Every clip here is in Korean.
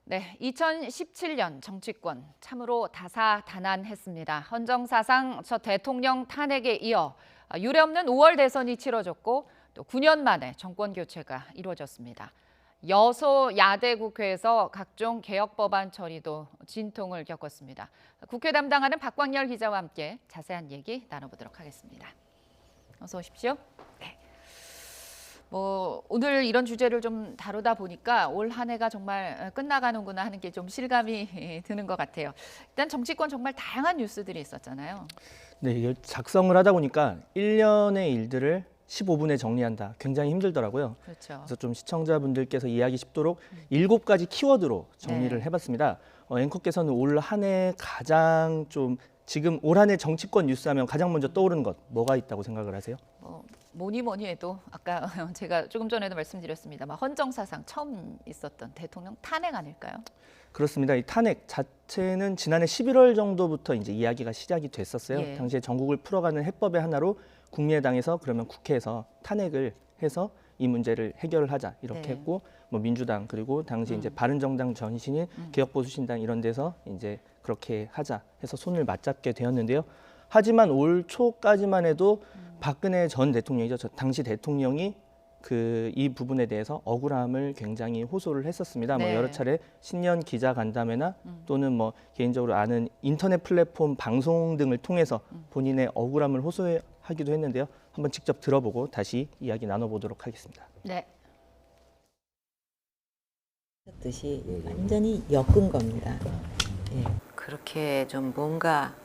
네, 2017년 정치권 참으로 다사다난했습니다. 헌정사상 첫 대통령 탄핵에 이어 유례없는 5월 대선이 치러졌고 또 9년 만에 정권 교체가 이루어졌습니다. 여소야대 국회에서 각종 개혁 법안 처리도 진통을 겪었습니다. 국회 담당하는 박광열 기자와 함께 자세한 얘기 나눠보도록 하겠습니다. 어서 오십시오. 네. 오늘 이런 주제를 좀 다루다 보니까 올 한 해가 정말 끝나가는구나 하는 게 좀 실감이 드는 것 같아요. 일단 정치권 정말 다양한 뉴스들이 있었잖아요. 네, 이게 작성을 하다 보니까 1년의 일들을 15분에 정리한다. 굉장히 힘들더라고요. 그렇죠. 그래서 좀 시청자분들께서 이해하기 쉽도록 7가지 키워드로 정리를 네. 해봤습니다. 앵커께서는 올 한 해 가장 좀 지금 올 한 해 정치권 뉴스하면 가장 먼저 떠오르는 것 뭐가 있다고 생각을 하세요? 뭐니 뭐니 해도 아까 제가 조금 전에도 말씀드렸습니다만 헌정사상 처음 있었던 대통령 탄핵 아닐까요? 그렇습니다. 이 탄핵 자체는 지난해 11월 정도부터 이제 이야기가 시작이 됐었어요. 예. 당시에 전국을 풀어가는 해법의 하나로 국민의당에서 그러면 국회에서 탄핵을 해서 이 문제를 해결을 하자 이렇게 네. 했고 뭐 민주당 그리고 당시 이제 바른정당 전신인 개혁보수신당 이런 데서 이제 그렇게 하자 해서 손을 맞잡게 되었는데요. 하지만 올 초까지만 해도 박근혜 전 대통령이죠. 당시 대통령이 이 부분에 대해서 억울함을 굉장히 호소를 했었습니다. 네. 뭐 여러 차례 신년 기자간담회나 또는 뭐 개인적으로 아는 인터넷 플랫폼 방송 등을 통해서 본인의 억울함을 호소하기도 했는데요. 한번 직접 들어보고 다시 이야기 나눠보도록 하겠습니다. 네. 듯이 완전히 엮은 겁니다. 예. 그렇게 좀 뭔가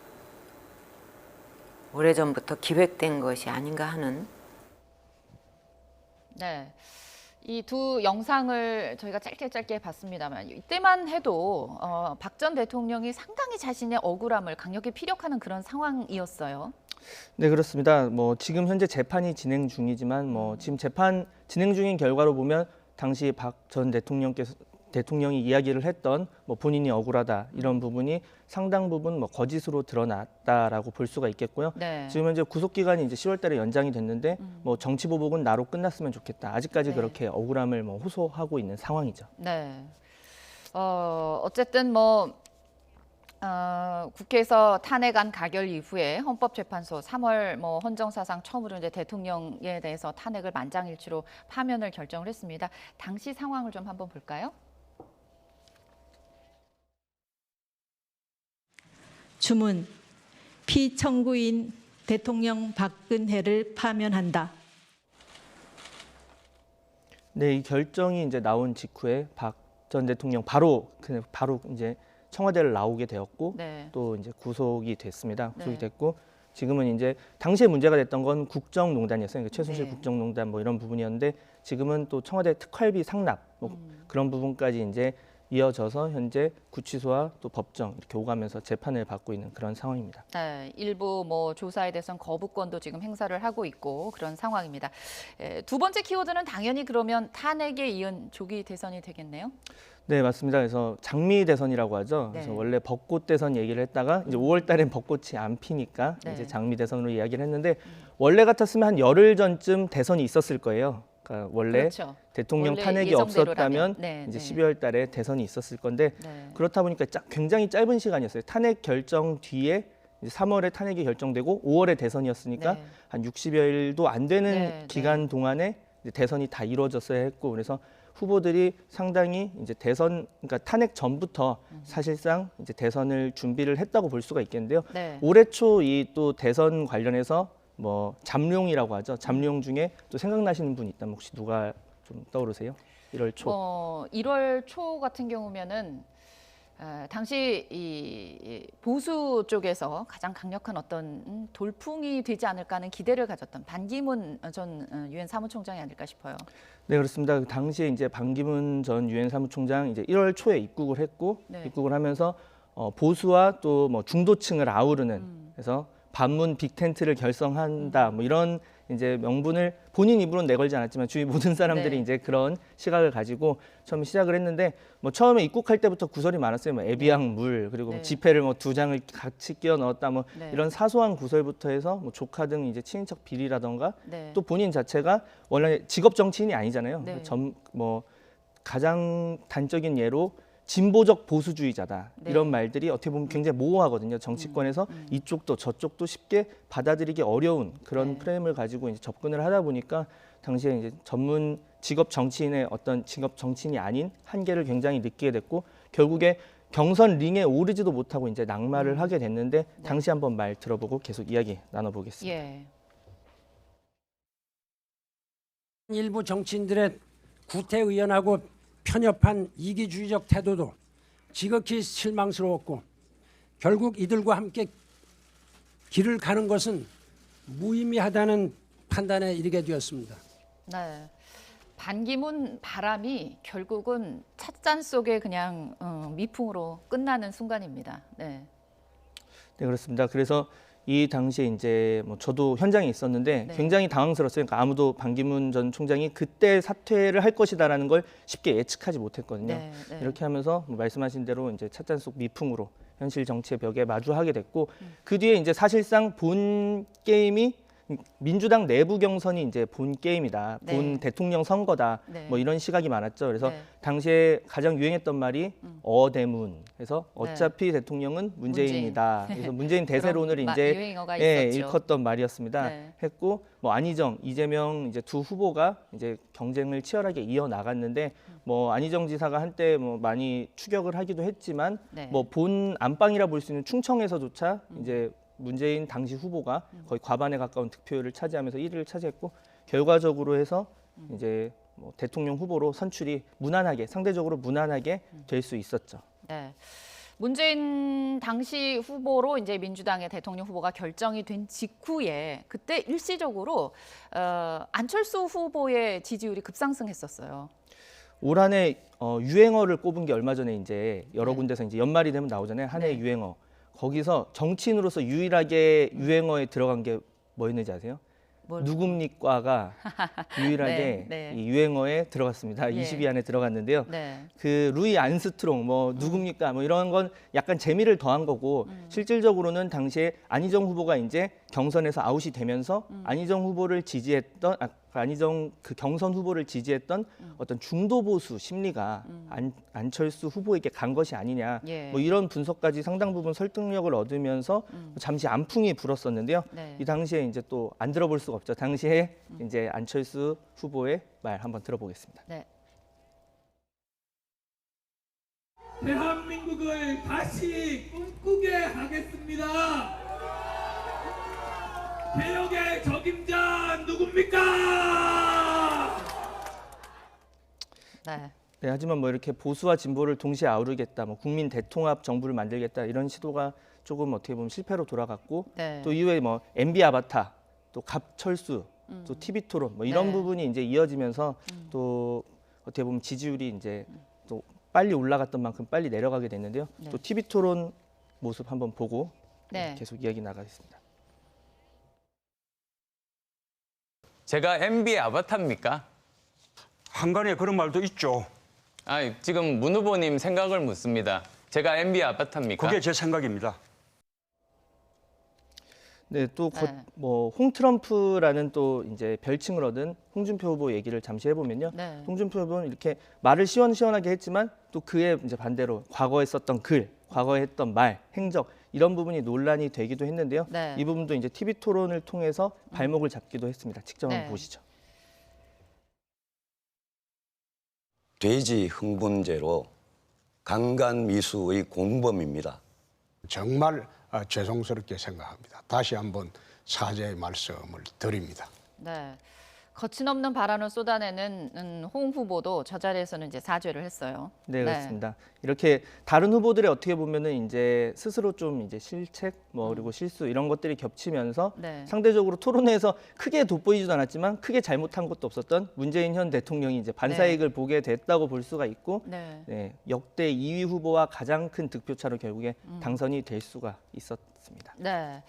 오래전부터 기획된 것이 아닌가 하는. 네. 이 두 영상을 저희가 짧게 봤습니다만 이때만 해도 박 전 대통령이 상당히 자신의 억울함을 강력히 피력하는 그런 상황이었어요. 네, 그렇습니다. 뭐 지금 현재 재판이 진행 중이지만 뭐 지금 재판 진행 중인 결과로 보면 당시 박 전 대통령이 이야기를 했던 뭐 본인이 억울하다 이런 부분이 상당 부분 뭐 거짓으로 드러났다라고 볼 수가 있겠고요. 네. 지금 현재 구속 기간이 이제 10월달에 연장이 됐는데 뭐 정치 보복은 나로 끝났으면 좋겠다. 아직까지 네. 그렇게 억울함을 뭐 호소하고 있는 상황이죠. 네. 어쨌든 국회에서 탄핵안 가결 이후에 헌법재판소 3월 헌정사상 처음으로 이제 대통령에 대해서 탄핵을 만장일치로 파면을 결정을 했습니다. 당시 상황을 좀 한번 볼까요? 주문, 피청구인 대통령 박근혜를 파면한다. 네, 이 결정이 이제 나온 직후에 박 전 대통령 바로 이제 청와대를 나오게 되었고 네. 또 이제 구속이 됐습니다. 구속이 네. 됐고 지금은 이제 당시에 문제가 됐던 건 국정농단이었어요. 그러니까 최순실 네. 국정농단 뭐 이런 부분이었는데 지금은 또 청와대 특활비 상납 뭐 그런 부분까지 이제 이어져서 현재 구치소와 또 법정 이렇게 오가면서 재판을 받고 있는 그런 상황입니다. 네, 일부 조사에 대해서는 거부권도 지금 행사를 하고 있고 그런 상황입니다. 두 번째 키워드는 당연히 그러면 탄핵에 이은 조기 대선이 되겠네요. 네, 맞습니다. 그래서 장미 대선이라고 하죠. 그래서 네. 원래 벚꽃 대선 얘기를 했다가 이제 5월 달엔 벚꽃이 안 피니까 네. 이제 장미 대선으로 이야기를 했는데 원래 같았으면 한 열흘 전쯤 대선이 있었을 거예요. 그러니까 원래 그렇죠. 대통령 원래 탄핵이 예정대로라면. 없었다면 네, 이제 네. 12월 달에 대선이 있었을 건데 네. 그렇다 보니까 굉장히 짧은 시간이었어요. 탄핵 결정 뒤에 이제 3월에 탄핵이 결정되고 5월에 대선이었으니까 네. 한 60여일도 안 되는 네, 기간 동안에 이제 대선이 다 이루어졌어야 했고 그래서 후보들이 상당히 이제 그러니까 탄핵 전부터 사실상 이제 대선을 준비를 했다고 볼 수가 있겠는데요. 네. 올해 초 이 또 대선 관련해서 뭐 잠룡이라고 하죠. 잠룡 중에 또 생각나시는 분 있다면 혹시 누가 좀 떠오르세요? 1월 초. 1월 초 같은 경우면은 당시 이 보수 쪽에서 가장 강력한 어떤 돌풍이 되지 않을까 하는 기대를 가졌던 반기문 전 유엔 사무총장이 아닐까 싶어요. 네, 그렇습니다. 그 당시에 이제 반기문 전 유엔 사무총장 이제 1월 초에 입국을 했고 네. 입국을 하면서 보수와 또 뭐 중도층을 아우르는 그래서 반문 빅텐트를 결성한다 뭐 이런 이제 명분을 본인 입으로는 내걸지 않았지만 주위 모든 사람들이 네. 이제 그런 시각을 가지고 처음 시작을 했는데 뭐 처음에 입국할 때부터 구설이 많았어요. 뭐 에비앙 물 그리고 네. 지폐를 뭐 2장을 같이 끼워 넣었다 뭐 네. 이런 사소한 구설부터 해서 뭐 조카 등 이제 친인척 비리라던가 네. 또 본인 자체가 원래 직업 정치인이 아니잖아요. 네. 뭐 가장 단적인 예로 진보적 보수주의자다 네. 이런 말들이 어떻게 보면 굉장히 모호하거든요. 정치권에서 이쪽도 저쪽도 쉽게 받아들이기 어려운 그런 네. 프레임을 가지고 이제 접근을 하다 보니까 당시에 이제 전문 직업 정치인의 어떤 직업 정치인이 아닌 한계를 굉장히 느끼게 됐고 결국에 경선 링에 오르지도 못하고 이제 낙마를 하게 됐는데 당시 한번 말 들어보고 계속 이야기 나눠보겠습니다. 예. 일부 정치인들의 구태의연하고 편협한 이기주의적 태도도 지극히 실망스러웠고 결국 이들과 함께 길을 가는 것은 무의미하다는 판단에 이르게 되었습니다. 네. 반기문 바람이 결국은 찻잔 속에 그냥 미풍으로 끝나는 순간입니다. 네. 네, 그렇습니다. 그래서 이 당시에 이제 뭐 저도 현장에 있었는데 네. 굉장히 당황스러웠어요. 그러니까 아무도 반기문 전 총장이 그때 사퇴를 할 것이다라는 걸 쉽게 예측하지 못했거든요. 네, 네. 이렇게 하면서 뭐 말씀하신 대로 이제 찻잔 속 미풍으로 현실 정치의 벽에 마주하게 됐고 그 뒤에 이제 사실상 본 게임이 민주당 내부 경선이 이제 본 게임이다, 네. 본 대통령 선거다, 네. 뭐 이런 시각이 많았죠. 그래서 네. 당시에 가장 유행했던 말이 어대문. 그래서 어차피 대통령은 문재인이다. 그래서 문재인 대세론을 그런 이제 유행어가 예, 있었죠. 일컫던 말이었습니다. 네. 했고 뭐 안희정, 이재명 이제 두 후보가 이제 경쟁을 치열하게 이어 나갔는데 뭐 안희정 지사가 한때 뭐 많이 추격을 하기도 했지만 네. 뭐 본 안방이라 볼 수 있는 충청에서조차 이제 문재인 당시 후보가 거의 과반에 가까운 득표율을 차지하면서 1위를 차지했고 결과적으로 해서 이제 뭐 대통령 후보로 선출이 무난하게 상대적으로 무난하게 될 수 있었죠. 네. 문재인 당시 후보로 이제 민주당의 대통령 후보가 결정이 된 직후에 그때 일시적으로 안철수 후보의 지지율이 급상승했었어요. 올 한 해 유행어를 꼽은 게 얼마 전에 이제 여러 네. 군데서 이제 연말이 되면 나오잖아요. 한 해 네. 유행어. 거기서 정치인으로서 유일하게 유행어에 들어간 게 뭐였는지 아세요? 뭘? 누굽니까가 유일하게 네, 네. 이 유행어에 들어갔습니다. 예. 20위 안에 들어갔는데요. 네. 그 루이 안스트롱 뭐 누굽니까 뭐 이런 건 약간 재미를 더한 거고 실질적으로는 당시에 안희정 후보가 이제 경선에서 아웃이 되면서 안희정 후보를 지지했던 안희정 그 경선 후보를 지지했던 어떤 중도 보수 심리가 안철수 후보에게 간 것이 아니냐 예. 뭐 이런 분석까지 상당 부분 설득력을 얻으면서 잠시 안풍이 불었었는데요. 네. 이 당시에 이제 또 안 들어볼 수가 없죠. 당시에 이제 안철수 후보의 말 한번 들어보겠습니다. 네. 대한민국을 다시 꿈꾸게 하겠습니다. 개혁의 적임자 누굽니까? 네. 네, 하지만 뭐 이렇게 보수와 진보를 동시에 아우르겠다, 뭐 국민 대통합 정부를 만들겠다 이런 시도가 조금 어떻게 보면 실패로 돌아갔고 네. 또 이후에 뭐 MB 아바타, 또 갑철수, 또 TV 토론 뭐 이런 네. 부분이 이제 이어지면서 또 어떻게 보면 지지율이 이제 또 빨리 올라갔던 만큼 빨리 내려가게 됐는데요. 네. 또 TV 토론 모습 한번 보고 네. 계속 이야기 나가겠습니다. 제가 MB의 아바타입니까? 한간에 그런 말도 있죠. 지금 문 후보님 생각을 묻습니다. 제가 MB의 아바타입니까? 그게 제 생각입니다. 네, 또 네. 뭐 홍트럼프라는 또 이제 별칭을 얻은 홍준표 후보 얘기를 잠시 해보면요. 네. 홍준표 후보는 이렇게 말을 시원시원하게 했지만 또 그에 이제 반대로 과거에 썼던 글, 과거에 했던 말, 행적 이런 부분이 논란이 되기도 했는데요. 네. 이 부분도 이제 TV 토론을 통해서 발목을 잡기도 했습니다. 직접 네. 한번 보시죠. 돼지 흥분제로 강간미수의 공범입니다. 정말 죄송스럽게 생각합니다. 다시 한번 사죄의 말씀을 드립니다. 네. 거침없는 발언을 쏟아내는 홍 후보도 저 자리에서는 이제 사죄를 했어요. 네, 그렇습니다. 이렇게 다른 후보들의 어떻게 보면은 이제 스스로 좀 이제 실책 뭐 그리고 실수 이런 것들이 겹치면서 네. 상대적으로 토론회에서 크게 돋보이지도 않았지만 크게 잘못한 것도 없었던 문재인 현 대통령이 이제 반사이익을 보게 됐다고 볼 수가 있고 네. 네, 역대 2위 후보와 가장 큰 득표차로 결국에 당선이 될 수가 있었습니다. 네.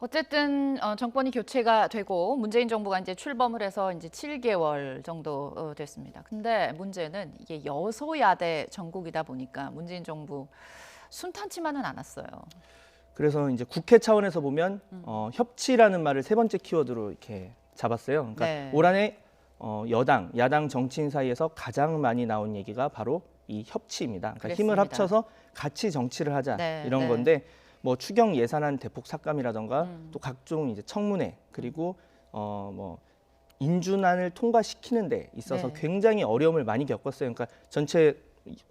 어쨌든 정권이 교체가 되고 문재인 정부가 이제 출범을 해서 이제 7개월 정도 됐습니다. 근데 문제는 이게 여소야대 전국이다 보니까 문재인 정부 순탄치만은 않았어요. 그래서 이제 국회 차원에서 보면 협치라는 말을 세 번째 키워드로 이렇게 잡았어요. 그러니까 네. 올 한해 여당, 야당 정치인 사이에서 가장 많이 나온 얘기가 바로 이 협치입니다. 그러니까 그랬습니다. 힘을 합쳐서 같이 정치를 하자 네, 이런 네. 건데 뭐 추경 예산안 대폭 삭감이라던가 또 각종 이제 청문회 그리고 뭐 인준안을 통과시키는 데 있어서 네. 굉장히 어려움을 많이 겪었어요. 그러니까 전체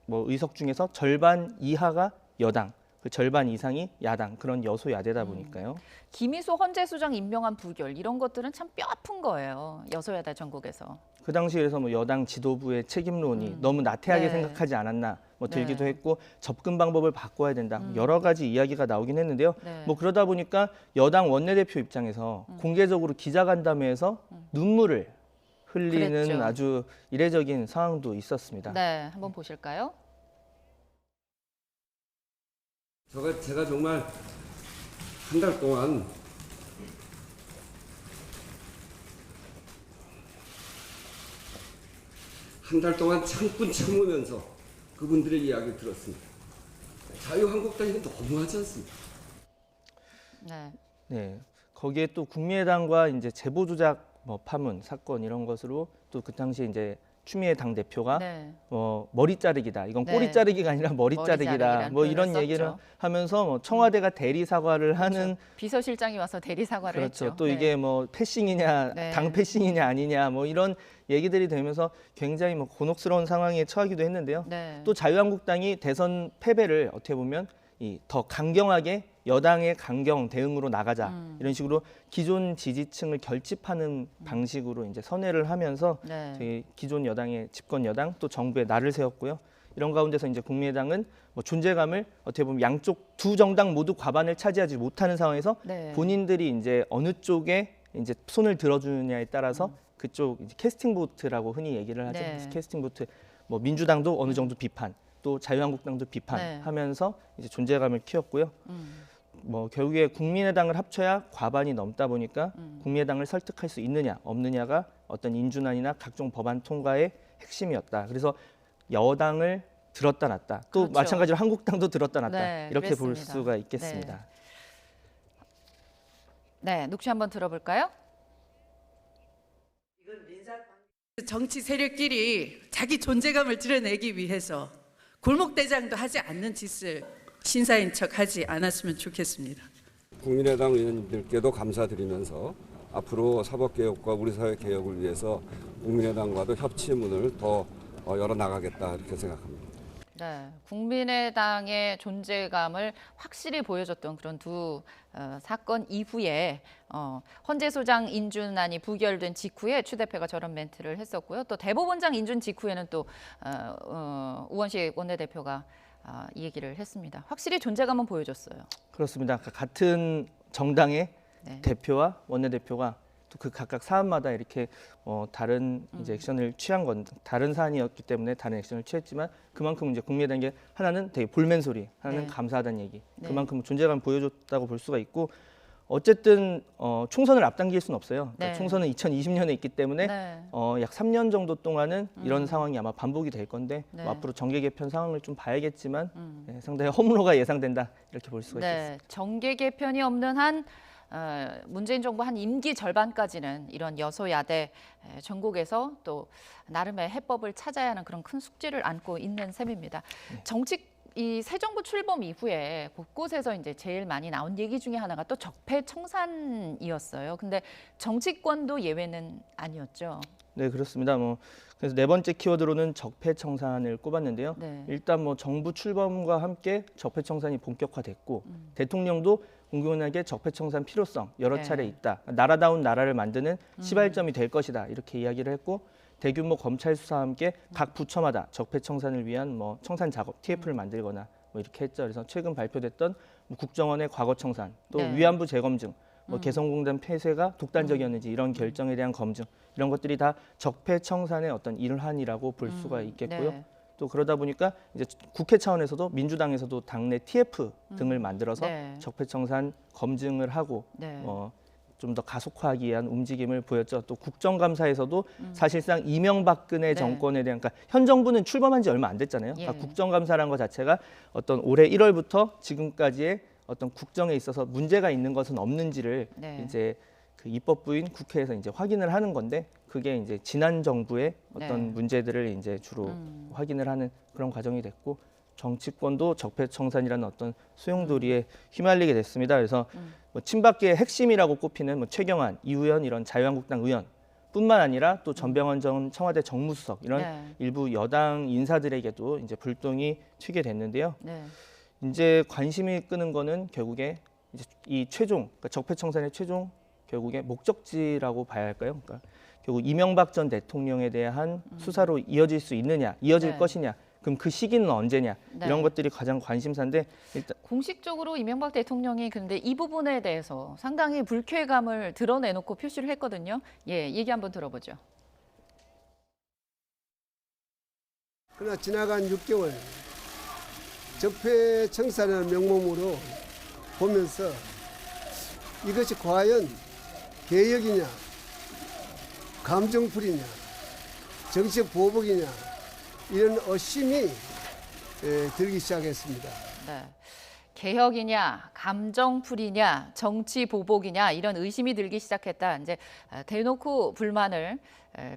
뭐 의석 중에서 절반 이하가 여당, 그 절반 이상이 야당 그런 여소야대다 보니까요. 김희소 헌재소장 임명한 부결 이런 것들은 참 뼈아픈 거예요. 여소야대 전국에서. 그 당시에서 뭐 여당 지도부의 책임론이 너무 나태하게 네. 생각하지 않았나 뭐 들기도 네. 했고 접근 방법을 바꿔야 된다 여러 가지 이야기가 나오긴 했는데요. 네. 뭐 그러다 보니까 여당 원내대표 입장에서 공개적으로 기자간담회에서 눈물을 흘리는 그랬죠. 아주 이례적인 상황도 있었습니다. 네, 한번 보실까요? 제가 정말 한 달 동안 참고 참으면서 그분들의 이야기를 들었습니다. 자유한국당이 너무하지 않습니까? 네. 네, 거기에 또 국민의당과 이제 제보 조작 뭐 파문 사건 이런 것으로 또 그 당시에 이제 추미애 당 대표가 네. 머리 자르기다. 이건 네. 꼬리 자르기가 아니라 머리 자르기다. 자르기라는 뭐 이런 표현을 얘기를 썼죠. 하면서 뭐 청와대가 대리 사과를 하는 비서실장이 와서 대리 사과를 그렇죠. 했죠. 또 네. 이게 뭐 패싱이냐, 네. 당 패싱이냐 아니냐 뭐 이런 얘기들이 되면서 굉장히 뭐 곤혹스러운 상황에 처하기도 했는데요. 네. 또 자유한국당이 대선 패배를 어떻게 보면 더 강경하게 여당의 강경 대응으로 나가자 이런 식으로 기존 지지층을 결집하는 방식으로 이제 선회를 하면서 네. 저희 기존 여당의 집권 여당 또 정부에 날을 세웠고요. 이런 가운데서 이제 국민의당은 뭐 존재감을 어떻게 보면 양쪽 두 정당 모두 과반을 차지하지 못하는 상황에서 네. 본인들이 이제 어느 쪽에 이제 손을 들어주느냐에 따라서 그쪽 이제 캐스팅 보트라고 흔히 얘기를 하죠. 네. 그래서 캐스팅 보트 뭐 민주당도 어느 정도 비판, 또 자유한국당도 비판하면서 이제 존재감을 키웠고요. 뭐 결국에 국민의당을 합쳐야 과반이 넘다 보니까 국민의당을 설득할 수 있느냐 없느냐가 어떤 인준안이나 각종 법안 통과의 핵심이었다. 그래서 여당을 들었다 놨다. 또 그렇죠. 마찬가지로 한국당도 들었다 놨다. 네, 이렇게 볼 그랬습니다. 수가 있겠습니다. 네, 녹취 한번 들어볼까요? 정치 세력끼리 자기 존재감을 드러내기 위해서 골목대장도 하지 않는 짓을 신사인 척 하지 않았으면 좋겠습니다. 국민의당 의원님들께도 감사드리면서 앞으로 사법개혁과 우리 사회 개혁을 위해서 국민의당과도 협치의 문을 더 열어나가겠다 이렇게 생각합니다. 네, 국민의당의 존재감을 확실히 보여줬던 그런 두 사건 이후에 헌재소장 인준안이 부결된 직후에 추 대표가 저런 멘트를 했었고요. 또 대법원장 인준 직후에는 또 우원식 원내대표가 이 얘기를 했습니다. 확실히 존재감은 보여줬어요. 그렇습니다. 같은 정당의 네. 대표와 원내대표가 또 그 각각 사안마다 이렇게 다른 이제 액션을 취한 건 다른 사안이었기 때문에 다른 액션을 취했지만 그만큼 이제 국민의당에 하나는 되게 볼멘 소리, 하나는 네. 감사하다는 얘기, 네. 그만큼 존재감을 보여줬다고 볼 수가 있고 어쨌든 총선을 앞당길 수는 없어요. 그러니까 네. 총선은 2020년에 있기 때문에 네. 약 3년 정도 동안은 이런 상황이 아마 반복이 될 건데 네. 뭐 앞으로 정계 개편 상황을 좀 봐야겠지만 네, 상당히 허물호가 예상된다 이렇게 볼 수가 있겠습니다. 네, 정계 개편이 없는 한 문재인 정부 한 임기 절반까지는 이런 여소야대 전국에서 또 나름의 해법을 찾아야 하는 그런 큰 숙제를 안고 있는 셈입니다. 이 새 정부 출범 이후에 곳곳에서 이제 제일 많이 나온 얘기 중에 하나가 또 적폐청산이었어요. 근데 정치권도 예외는 아니었죠. 네, 그렇습니다. 그래서 네 번째 키워드로는 적폐청산을 꼽았는데요. 네. 일단 정부 출범과 함께 적폐청산이 본격화됐고 대통령도 공공연하게 적폐청산 필요성 여러 네. 차례 있다. 나라다운 나라를 만드는 시발점이 될 것이다. 이렇게 이야기를 했고 대규모 검찰 수사와 함께 각 부처마다 적폐청산을 위한 청산 작업 TF를 만들거나 이렇게 했죠. 그래서 최근 발표됐던 국정원의 과거 청산, 또 네. 위안부 재검증, 개성공단 폐쇄가 독단적이었는지 이런 결정에 대한 검증 이런 것들이 다 적폐청산의 어떤 일환이라고 볼 수가 있겠고요. 네. 또 그러다 보니까 이제 국회 차원에서도 민주당에서도 당내 TF 등을 만들어서 네. 적폐청산 검증을 하고 네. 좀 더 가속화하기 위한 움직임을 보였죠. 또 국정감사에서도 사실상 이명박근혜 네. 정권에 대한 그러니까 현 정부는 출범한 지 얼마 안 됐잖아요. 예. 그러니까 국정감사라는 것 자체가 어떤 올해 1월부터 지금까지의 어떤 국정에 있어서 문제가 있는 것은 없는지를 네. 이제 그 입법부인 국회에서 이제 확인을 하는 건데 그게 이제 지난 정부의 어떤 네. 문제들을 이제 주로 확인을 하는 그런 과정이 됐고 정치권도 적폐청산이라는 어떤 소용돌이에 휘말리게 됐습니다. 그래서 뭐 친박계의 핵심이라고 꼽히는 뭐 최경환, 이우현 이런 자유한국당 의원뿐만 아니라 또 전병헌 전 청와대 정무수석 이런 네. 일부 여당 인사들에게도 이제 불똥이 튀게 됐는데요. 네. 이제 관심이 끄는 거는 결국에 이제 이 최종 그러니까 적폐청산의 최종 결국에 목적지라고 봐야 할까요? 그러니까 결국 이명박 전 대통령에 대한 수사로 이어질 수 있느냐, 이어질 네. 것이냐, 그럼 그 시기는 언제냐 네. 이런 것들이 가장 관심사인데 일단 공식적으로 이명박 대통령이 근데 이 부분에 대해서 상당히 불쾌감을 드러내놓고 표시를 했거든요. 예, 얘기 한번 들어보죠. 그러나 지나간 6개월 적폐청산이라는 명목으로 보면서 이것이 과연 개혁이냐, 감정풀이냐, 정치적 보복이냐 이런 의심이 들기 시작했습니다. 네. 개혁이냐, 감정풀이냐, 정치 보복이냐 이런 의심이 들기 시작했다. 이제 대놓고 불만을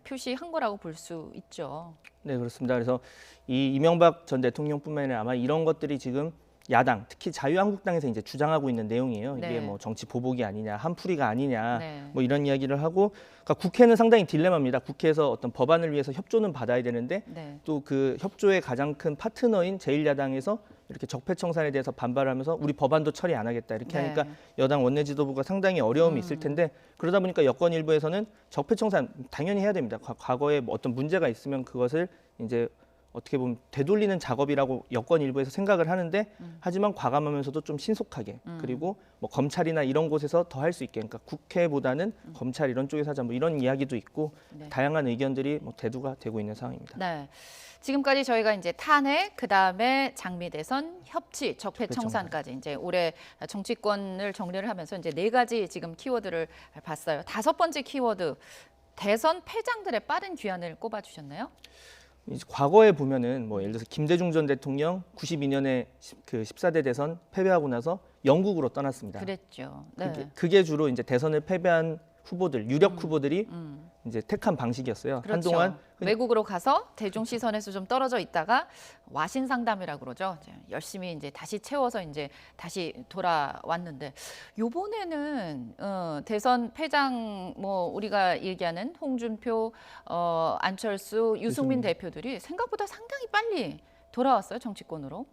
표시한 거라고 볼 수 있죠. 네 그렇습니다. 그래서 이 이명박 전 대통령뿐만 아니라 아마 이런 것들이 지금 야당, 특히 자유한국당에서 이제 주장하고 있는 내용이에요. 이게 네. 뭐 정치 보복이 아니냐, 한풀이가 아니냐, 네. 뭐 이런 이야기를 하고, 그러니까 국회는 상당히 딜레마입니다. 국회에서 어떤 법안을 위해서 협조는 받아야 되는데 네. 또 그 협조의 가장 큰 파트너인 제1야당에서 이렇게 적폐청산에 대해서 반발하면서 우리 법안도 처리 안 하겠다 이렇게 네. 하니까 여당 원내 지도부가 상당히 어려움이 있을 텐데 그러다 보니까 여권 일부에서는 적폐청산 당연히 해야 됩니다. 과거에 뭐 어떤 문제가 있으면 그것을 이제 어떻게 보면 되돌리는 작업이라고 여권 일부에서 생각을 하는데 하지만 과감하면서도 좀 신속하게 그리고 뭐 검찰이나 이런 곳에서 더 할 수 있게 그러니까 국회보다는 검찰 이런 쪽에서 하자 뭐 이런 이야기도 있고 네. 다양한 의견들이 뭐 대두가 되고 있는 상황입니다. 네. 지금까지 저희가 이제 탄핵, 그다음에 장미 대선, 협치, 적폐청산까지 이제 올해 정치권을 정리를 하면서 이제 4가지 지금 키워드를 봤어요. 5번째 키워드 대선 패장들의 빠른 귀환을 꼽아주셨나요? 이제 과거에 보면은 뭐 예를 들어서 김대중 전 대통령 92년에 그 14대 대선 패배하고 나서 영국으로 떠났습니다. 그랬죠. 네. 그게 주로 이제 대선을 패배한 후보들, 유력 후보들이 이제 택한 방식이었어요. 그렇죠. 한동안 외국으로 가서 대중 시선에서 좀 떨어져 있다가 와신 상담이라고 그러죠. 이제 열심히 이제 다시 채워서 이제 다시 돌아왔는데 요번에는 대선 패장 뭐 우리가 얘기하는 홍준표, 안철수, 유승민 대표들이 생각보다 상당히 빨리 돌아왔어요, 정치권으로.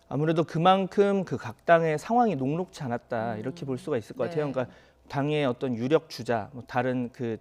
아무래도 그만큼 그 각 당의 상황이 녹록지 않았다 이렇게 볼 수가 있을 것 같아요. 네. 그러니까 당의 어떤 유력 주자, 뭐 다른 그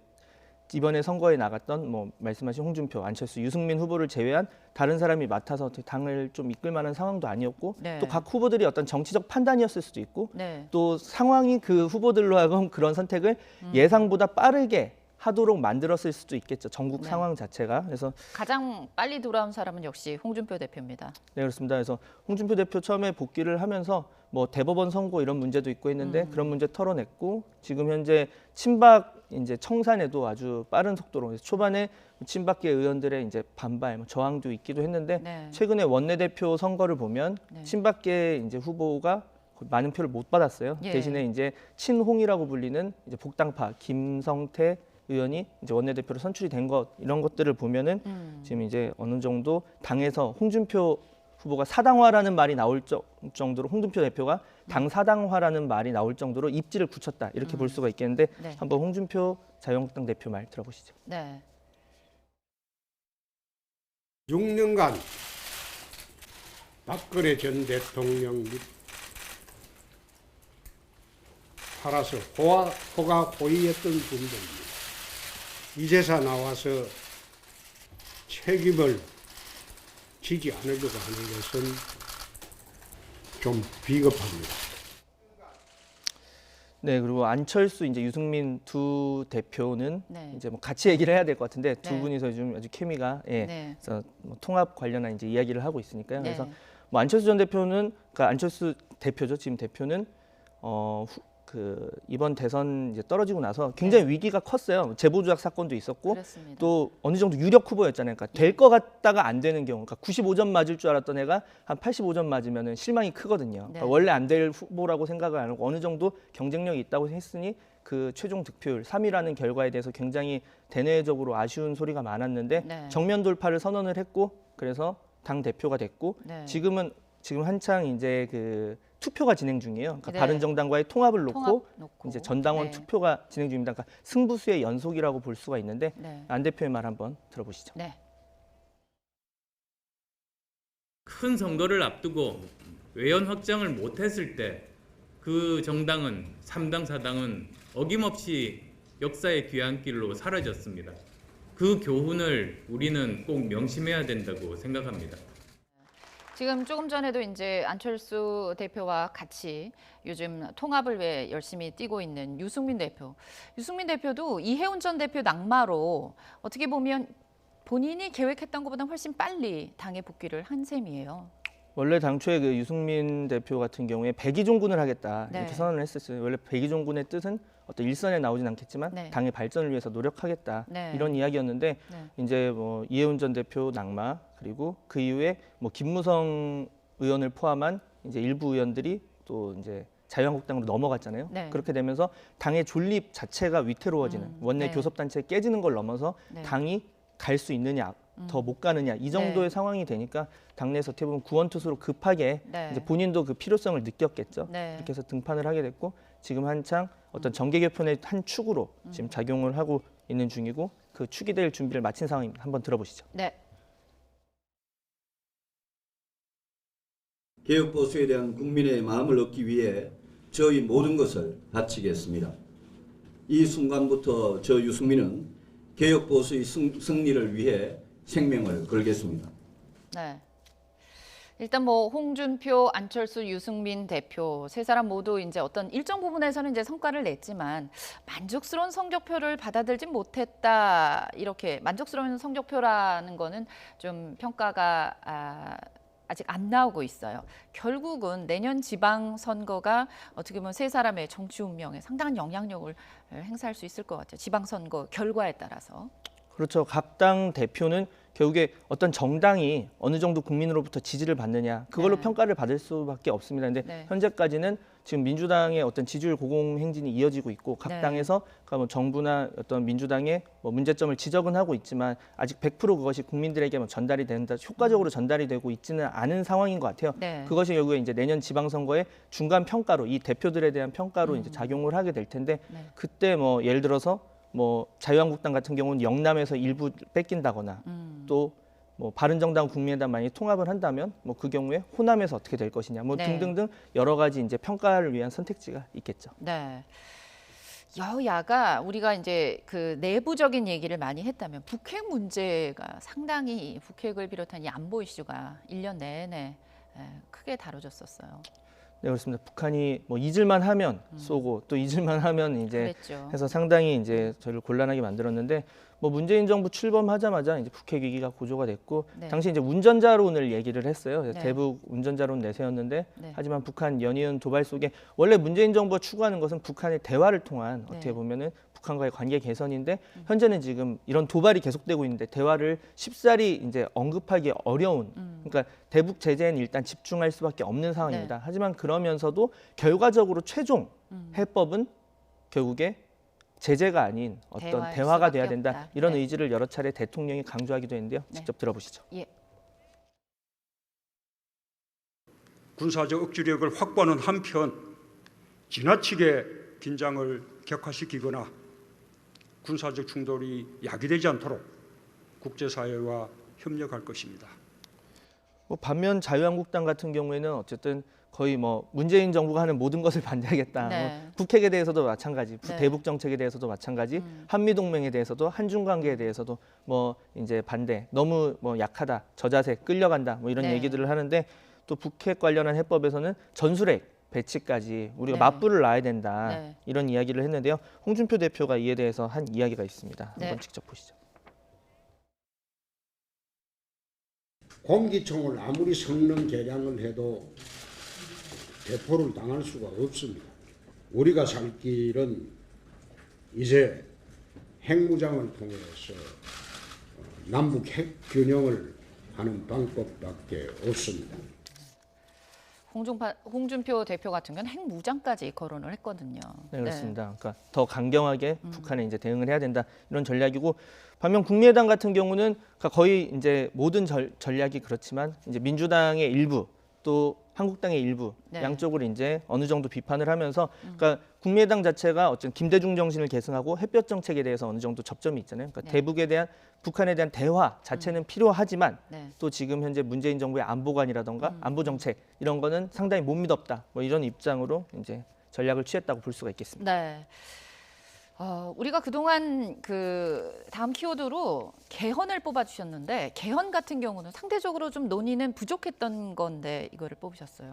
이번에 선거에 나갔던 뭐 말씀하신 홍준표, 안철수, 유승민 후보를 제외한 다른 사람이 맡아서 당을 좀 이끌 만한 상황도 아니었고 네. 또 각 후보들이 어떤 정치적 판단이었을 수도 있고 네. 또 상황이 그 후보들로 하여금 그런 선택을 예상보다 빠르게 하도록 만들었을 수도 있겠죠. 전국 네. 상황 자체가. 그래서 가장 빨리 돌아온 사람은 역시 홍준표 대표입니다. 네 그렇습니다. 그래서 홍준표 대표 처음에 복귀를 하면서 뭐 대법원 선고 이런 문제도 있고 했는데 그런 문제 털어냈고 지금 현재 친박 이제 청산에도 아주 빠른 속도로 그래서 초반에 친박계 의원들의 이제 반발, 뭐 저항도 있기도 했는데 네. 최근에 원내대표 선거를 보면 네. 친박계 이제 후보가 많은 표를 못 받았어요. 예. 대신에 이제 친홍이라고 불리는 이제 복당파 김성태 의원이 이제 원내대표로 선출이 된 것 이런 것들을 보면은 지금 이제 어느 정도 당에서 홍준표 후보가 사당화라는 말이 나올 정도로 홍준표 대표가 당 사당화라는 말이 나올 정도로 입지를 굳혔다 이렇게 볼 수가 있겠는데 네. 한번 홍준표 자유한국당 대표 말 들어보시죠. 네. 6년간 박근혜 전 대통령 및 팔아서 호가 호위했던 분들입니다. 이제서 나와서 책임을 지지 않으려고 하는 것은 좀 비겁합니다. 네, 그리고 안철수 이제 유승민 두 대표는 네. 이제 뭐 같이 얘기를 해야 될 것 같은데 두 네. 분이서 좀 아주 케미가 예, 네. 그래서 뭐 통합 관련한 이제 이야기를 하고 있으니까요. 네. 그래서 뭐 안철수 전 대표는 그러니까 안철수 대표죠. 지금 대표는 그 이번 대선 이제 떨어지고 나서 굉장히 위기가 컸어요. 제보 조작 사건도 있었고 그렇습니다. 또 어느 정도 유력 후보였잖아요. 그러니까 될 것 같다가 안 되는 경우, 그러니까 95점 맞을 줄 알았던 애가 한 85점 맞으면은 실망이 크거든요. 네. 그러니까 원래 안 될 후보라고 생각을 안 하고 어느 정도 경쟁력이 있다고 했으니 그 최종 득표율 3위라는 결과에 대해서 굉장히 대내적으로 아쉬운 소리가 많았는데 네. 정면 돌파를 선언을 했고 그래서 당 대표가 됐고 네. 지금 한창 이제 그 투표가 진행 중이에요. 그러니까 네. 바른정당과의 통합을 놓고 놓고. 이제 전당원 네. 투표가 진행 중입니다. 그러니까 승부수의 연속이라고 볼 수가 있는데 네. 안 대표의 말 한번 들어보시죠. 네. 큰 선거를 앞두고 외연 확장을 못했을 때 그 정당은 3당, 4당은 어김없이 역사의 귀환길로 사라졌습니다. 그 교훈을 우리는 꼭 명심해야 된다고 생각합니다. 지금 조금 전에도 이제 안철수 대표와 같이 요즘 통합을 위해 열심히 뛰고 있는 유승민 대표. 유승민 대표도 이해운 전 대표 낙마로 어떻게 보면 본인이 계획했던 것보다 훨씬 빨리 당에 복귀를 한 셈이에요. 원래 당초에 그 유승민 대표 같은 경우에 백의종군을 하겠다 네. 이렇게 선언을 했었어요. 원래 백의종군의 뜻은 어떤 일선에 나오진 않겠지만 네. 당의 발전을 위해서 노력하겠다 네. 이런 이야기였는데 네. 이제 뭐 이해운 전 대표 낙마 그리고 그 이후에 뭐 김무성 의원을 포함한 이제 일부 의원들이 또 이제 자유한국당으로 넘어갔잖아요. 네. 그렇게 되면서 당의 존립 자체가 위태로워지는 원내 네. 교섭단체 깨지는 걸 넘어서 네. 당이 갈 수 있느냐 더 못 가느냐 이 정도의 네. 상황이 되니까 당내에서 어떻게 보면 구원투수로 급하게 네. 이제 본인도 그 필요성을 느꼈겠죠. 네. 그렇게 해서 등판을 하게 됐고 지금 한창 어떤 정계 개편의 한 축으로 지금 작용을 하고 있는 중이고 그 축이 될 준비를 마친 상황입니다. 한번 들어보시죠. 네. 개혁 보수에 대한 국민의 마음을 얻기 위해 저희 모든 것을 바치겠습니다. 이 순간부터 저 유승민은 개혁 보수의 승리를 위해 생명을 걸겠습니다. 네. 일단 뭐 홍준표, 안철수, 유승민 대표 세 사람 모두 이제 어떤 일정 부분에서는 이제 성과를 냈지만 만족스러운 성적표를 받아들지 못했다. 이렇게 만족스러운 성적표라는 거는 좀 평가가 아직 안 나오고 있어요. 결국은 내년 지방선거가 어떻게 보면 세 사람의 정치 운명에 상당한 영향력을 행사할 수 있을 것 같아요. 지방선거 결과에 따라서. 그렇죠. 각 당 대표는 결국에 어떤 정당이 어느 정도 국민으로부터 지지를 받느냐 그걸로 네. 평가를 받을 수밖에 없습니다. 근데 네. 현재까지는 지금 민주당의 어떤 지지율 고공행진이 이어지고 있고 각 네. 당에서 그러니까 뭐 정부나 어떤 민주당의 뭐 문제점을 지적은 하고 있지만 아직 100% 그것이 국민들에게 뭐 전달이 된다, 효과적으로 전달이 되고 있지는 않은 상황인 것 같아요. 네. 그것이 결국에 이제 내년 지방선거의 중간 평가로 이 대표들에 대한 평가로 이제 작용을 하게 될 텐데 네. 그때 뭐 예를 들어서 뭐 자유한국당 같은 경우는 영남에서 일부 뺏긴다거나 또 뭐 바른정당 국민의당 만약에 통합을 한다면 뭐 그 경우에 호남에서 어떻게 될 것이냐 뭐 네. 등등등 여러 가지 이제 평가를 위한 선택지가 있겠죠. 네. 여야가 우리가 이제 그 내부적인 얘기를 많이 했다면 북핵 문제가 상당히 북핵을 비롯한 이 안보 이슈가 1년 내내 크게 다뤄졌었어요. 네, 그렇습니다. 북한이 뭐 잊을만 하면 쏘고 또 잊을만 하면 이제 그랬죠. 해서 상당히 이제 저희를 곤란하게 만들었는데 뭐 문재인 정부 출범하자마자 이제 북핵 위기가 고조가 됐고 네. 당시 이제 운전자론을 얘기를 했어요. 네. 대북 운전자론 내세웠는데 네. 하지만 북한 연이은 도발 속에 원래 문재인 정부가 추구하는 것은 북한의 대화를 통한 어떻게 네. 보면은 북한과의 관계 개선인데 현재는 지금 이런 도발이 계속되고 있는데 대화를 쉽사리 이제 언급하기 어려운 그러니까 대북 제재는 일단 집중할 수밖에 없는 상황입니다. 네. 하지만 그러면서도 결과적으로 최종 해법은 결국에 제재가 아닌 어떤 대화일 대화가 수밖에 돼야 된다. 없다. 이런 네. 의지를 여러 차례 대통령이 강조하기도 했는데요. 네. 직접 들어보시죠. 예. 군사적 억지력을 확보하는 한편 지나치게 긴장을 격화시키거나 군사적 충돌이 야기되지 않도록 국제사회와 협력할 것입니다. 뭐 반면 자유한국당 같은 경우에는 어쨌든 거의 뭐 문재인 정부가 하는 모든 것을 반대하겠다. 네. 뭐 북핵에 대해서도 마찬가지, 네. 대북 정책에 대해서도 마찬가지, 한미 동맹에 대해서도 한중 관계에 대해서도 뭐 이제 반대. 너무 뭐 약하다, 저자세, 끌려간다. 뭐 이런 네. 얘기들을 하는데 또 북핵 관련한 해법에서는 전술핵 배치까지 우리가 네. 맞불을 놔야 된다. 네. 이런 이야기를 했는데요. 홍준표 대표가 이에 대해서 한 이야기가 있습니다. 네. 한번 직접 보시죠. 공기총을 아무리 성능 개량을 해도 대포를 당할 수가 없습니다. 우리가 살 길은 이제 핵무장을 통해서 남북 핵 균형을 하는 방법밖에 없습니다. 홍준표 대표 같은 경우는 핵무장까지 거론을 했거든요. 네, 그렇습니다. 그러니까 더 강경하게 북한에 이제 대응을 해야 된다 이런 전략이고, 반면 국민의당 같은 경우는 그러니까 거의 이제 모든 전략이 그렇지만 이제 민주당의 일부 또 한국당의 일부 네. 양쪽으로 이제 어느 정도 비판을 하면서, 그러니까 국민의당 자체가 어떤 김대중 정신을 계승하고 햇볕 정책에 대해서 어느 정도 접점이 있잖아요. 그러니까 네. 대북에 대한 북한에 대한 대화 자체는 필요하지만 네. 또 지금 현재 문재인 정부의 안보관이라던가 안보 정책 이런 거는 상당히 못 믿었다. 뭐 이런 입장으로 이제 전략을 취했다고 볼 수가 있겠습니다. 네. 우리가 그동안 다음 키워드로 개헌을 뽑아주셨는데, 개헌 같은 경우는 상대적으로 좀 논의는 부족했던 건데 이거를 뽑으셨어요.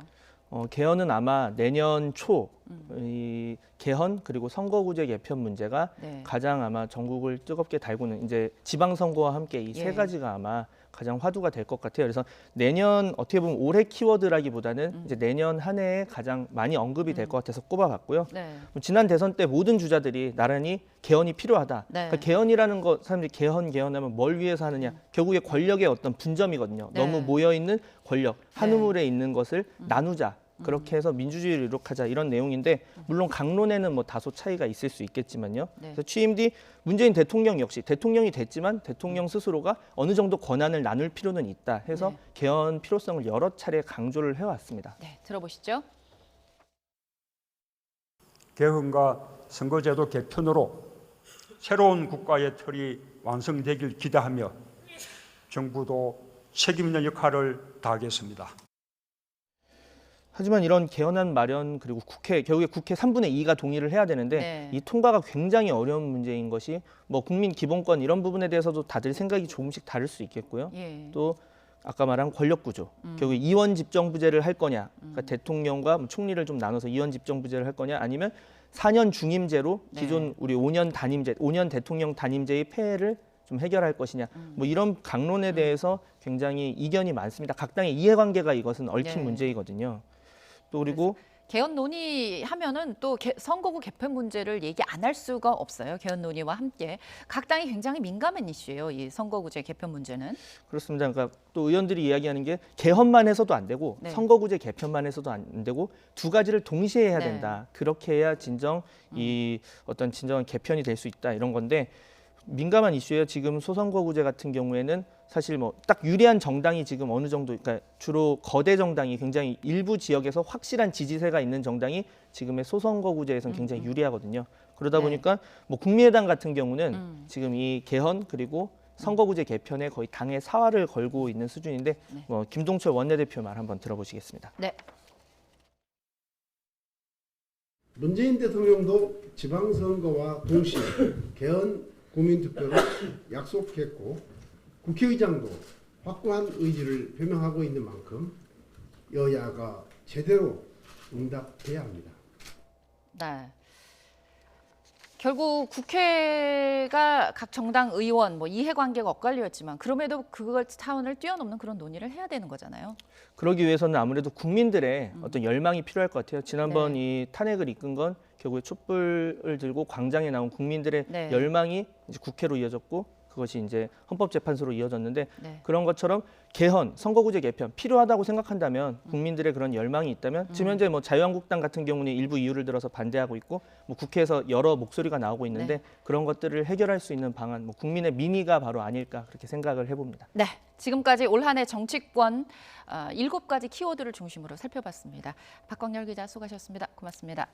개헌은 아마 내년 초 이 개헌 그리고 선거구제 개편 문제가 네. 가장 아마 전국을 뜨겁게 달구는, 이제 지방선거와 함께 이 세 예. 가지가 아마 가장 화두가 될 것 같아요. 그래서 내년, 어떻게 보면 올해 키워드라기보다는 이제 내년 한 해에 가장 많이 언급이 될 것 같아서 꼽아봤고요. 네. 지난 대선 때 모든 주자들이 나란히 개헌이 필요하다. 네. 그러니까 개헌이라는 거, 사람들이 개헌하면 뭘 위해서 하느냐. 결국에 권력의 어떤 분점이거든요. 네. 너무 모여있는 권력, 한 우물에 있는 것을 나누자. 그렇게 해서 민주주의를 이룩하자, 이런 내용인데, 물론 강론에는 뭐 다소 차이가 있을 수 있겠지만요. 네. 그래서 취임 뒤 문재인 대통령 역시 대통령이 됐지만 대통령 스스로가 어느 정도 권한을 나눌 필요는 있다 해서 네. 개헌 필요성을 여러 차례 강조를 해왔습니다. 네, 들어보시죠. 개헌과 선거제도 개편으로 새로운 국가의 틀이 완성되길 기대하며 정부도 책임 있는 역할을 다하겠습니다. 하지만 이런 개헌안 마련, 그리고 결국에 국회 3분의 2가 동의를 해야 되는데 네. 이 통과가 굉장히 어려운 문제인 것이, 뭐 국민 기본권 이런 부분에 대해서도 다들 생각이 조금씩 다를 수 있겠고요. 예. 또 아까 말한 권력 구조, 결국 이원 집정부제를 할 거냐, 그러니까 대통령과 총리를 좀 나눠서 이원 집정부제를 할 거냐, 아니면 4년 중임제로 기존 네. 우리 5년 단임제, 5년 대통령 단임제의 폐해를 좀 해결할 것이냐, 뭐 이런 강론에 대해서 굉장히 이견이 많습니다. 각 당의 이해관계가 이것은 얽힌 네. 문제이거든요. 또 그리고 개헌 논의하면은 또 선거구 개편 문제를 얘기 안 할 수가 없어요. 개헌 논의와 함께 각 당이 굉장히 민감한 이슈예요. 이 선거구제 개편 문제는. 그렇습니다. 그러니까 또 의원들이 이야기하는 게 개헌만 해서도 안 되고 네. 선거구제 개편만 해서도 안 되고 두 가지를 동시에 해야 네. 된다. 그렇게 해야 이 어떤 진정한 개편이 될 수 있다, 이런 건데, 민감한 이슈예요. 지금 소선거구제 같은 경우에는 사실 뭐 딱 유리한 정당이 지금 어느 정도, 그러니까 주로 거대 정당이 굉장히 일부 지역에서 확실한 지지세가 있는 정당이 지금의 소선거구제에서는 굉장히 유리하거든요. 그러다 네. 보니까 뭐 국민의당 같은 경우는 지금 이 개헌 그리고 선거구제 개편에 거의 당의 사활을 걸고 있는 수준인데, 네. 뭐 김동철 원내대표 말 한번 들어보시겠습니다. 네. 문재인 대통령도 지방선거와 동시에 개헌 국민투표를 약속했고, 국회의장도 확고한 의지를 표명하고 있는 만큼 여야가 제대로 응답해야 합니다. 네. 결국 국회가 각 정당 의원 이해관계가 엇갈렸지만 그럼에도 그걸 차원을 뛰어넘는 그런 논의를 해야 되는 거잖아요. 그러기 위해서는 아무래도 국민들의 어떤 열망이 필요할 것 같아요. 지난번 이 탄핵을 이끈 건 결국에 촛불을 들고 광장에 나온 국민들의 네. 열망이 이제 국회로 이어졌고, 그것이 이제 헌법재판소로 이어졌는데, 네. 그런 것처럼 개헌, 선거구제 개편 필요하다고 생각한다면, 국민들의 그런 열망이 있다면, 지금 현재 뭐 자유한국당 같은 경우는 일부 이유를 들어서 반대하고 있고, 뭐 국회에서 여러 목소리가 나오고 있는데, 그런 것들을 해결할 수 있는 방안, 뭐 국민의 민의가 바로 아닐까, 그렇게 생각을 해봅니다. 네, 지금까지 올 한 해 정치권 7가지 키워드를 중심으로 살펴봤습니다. 박광렬 기자 수고하셨습니다. 고맙습니다.